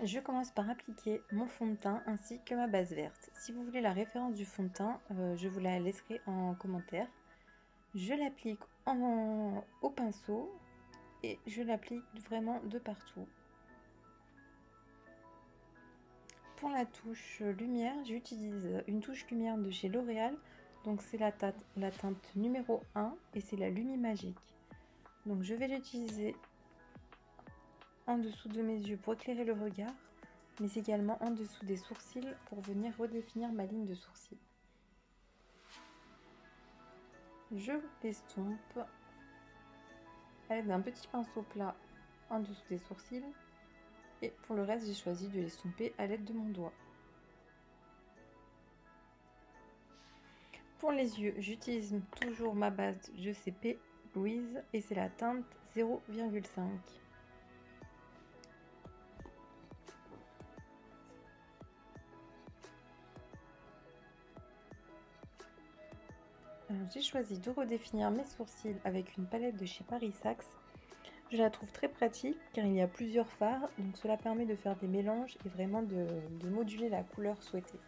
Je commence par appliquer mon fond de teint ainsi que ma base verte. Si vous voulez la référence du fond de teint, je vous la laisserai en commentaire. Je l'applique au pinceau et je l'applique vraiment de partout. Pour la touche lumière, j'utilise une touche lumière de chez L'Oréal. Donc c'est la teinte numéro 1 et c'est la Lumi Magique. Donc je vais l'utiliser en dessous de mes yeux pour éclairer le regard, mais également en dessous des sourcils pour venir redéfinir ma ligne de sourcil. Je l'estompe à l'aide d'un petit pinceau plat en dessous des sourcils et pour le reste j'ai choisi de l'estomper à l'aide de mon doigt. Pour les yeux, j'utilise toujours ma base de CP Louise et c'est la teinte 0,5. J'ai choisi de redéfinir mes sourcils avec une palette de chez Paris Saxe. Je la trouve très pratique car il y a plusieurs fards, donc cela permet de faire des mélanges et vraiment de moduler la couleur souhaitée.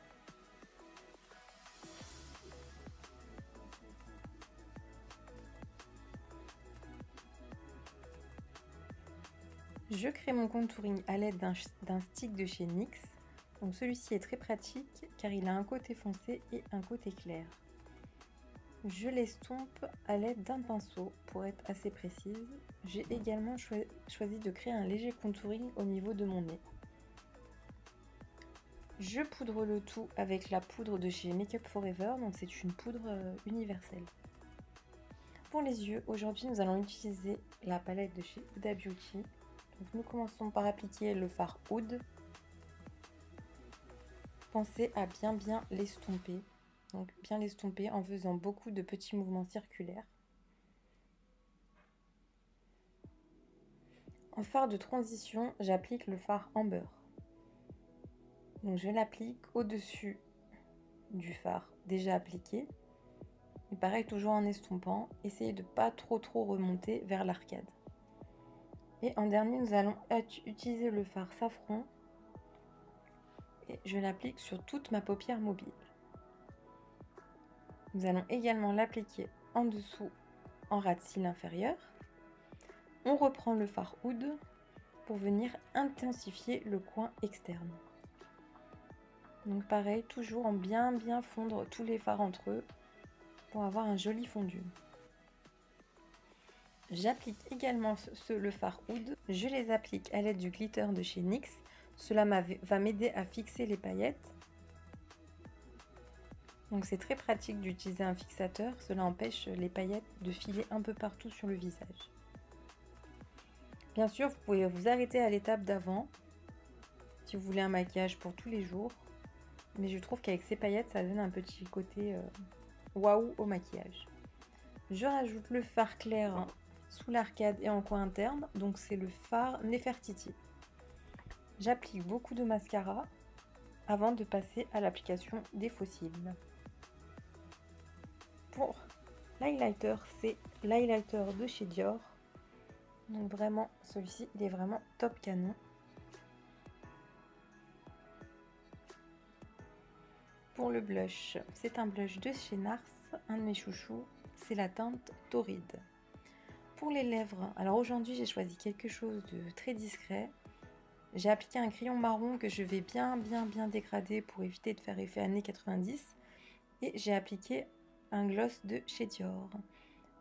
Je crée mon contouring à l'aide d'un stick de chez NYX. Donc celui-ci est très pratique car il a un côté foncé et un côté clair. Je l'estompe à l'aide d'un pinceau pour être assez précise. J'ai également choisi de créer un léger contouring au niveau de mon nez. Je poudre le tout avec la poudre de chez Make Up Forever, donc c'est une poudre universelle. Pour les yeux, aujourd'hui nous allons utiliser la palette de chez Huda Beauty. Donc nous commençons par appliquer le fard Oud. Pensez à bien l'estomper. Donc bien l'estomper en faisant beaucoup de petits mouvements circulaires. En fard de transition, j'applique le fard Amber. Donc je l'applique au-dessus du fard déjà appliqué. Et pareil, toujours en estompant, essayez de pas trop remonter vers l'arcade. Et en dernier, nous allons utiliser le fard Safran. Et je l'applique sur toute ma paupière mobile. Nous allons également l'appliquer en dessous en ras de cils inférieur. On reprend le fard Oud pour venir intensifier le coin externe. Donc pareil, toujours en bien fondre tous les fards entre eux pour avoir un joli fondu. J'applique également le fard Oud. Je les applique à l'aide du glitter de chez NYX. Cela va m'aider à fixer les paillettes. Donc c'est très pratique d'utiliser un fixateur. Cela empêche les paillettes de filer un peu partout sur le visage. Bien sûr, vous pouvez vous arrêter à l'étape d'avant si vous voulez un maquillage pour tous les jours. Mais je trouve qu'avec ces paillettes, ça donne un petit côté waouh au maquillage. Je rajoute le fard clair sous l'arcade et en coin interne. Donc c'est le fard Nefertiti. J'applique beaucoup de mascara avant de passer à l'application des faux cils. Pour l'highlighter, c'est l'highlighter de chez Dior. Donc vraiment, celui-ci, il est vraiment top canon. Pour le blush, c'est un blush de chez NARS, un de mes chouchous, c'est la teinte Tauride. Pour les lèvres, alors aujourd'hui j'ai choisi quelque chose de très discret. J'ai appliqué un crayon marron que je vais bien dégrader pour éviter de faire effet années 90. Et j'ai appliqué un gloss de chez Dior.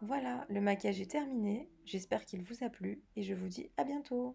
Voilà, le maquillage est terminé. J'espère qu'il vous a plu et je vous dis à bientôt.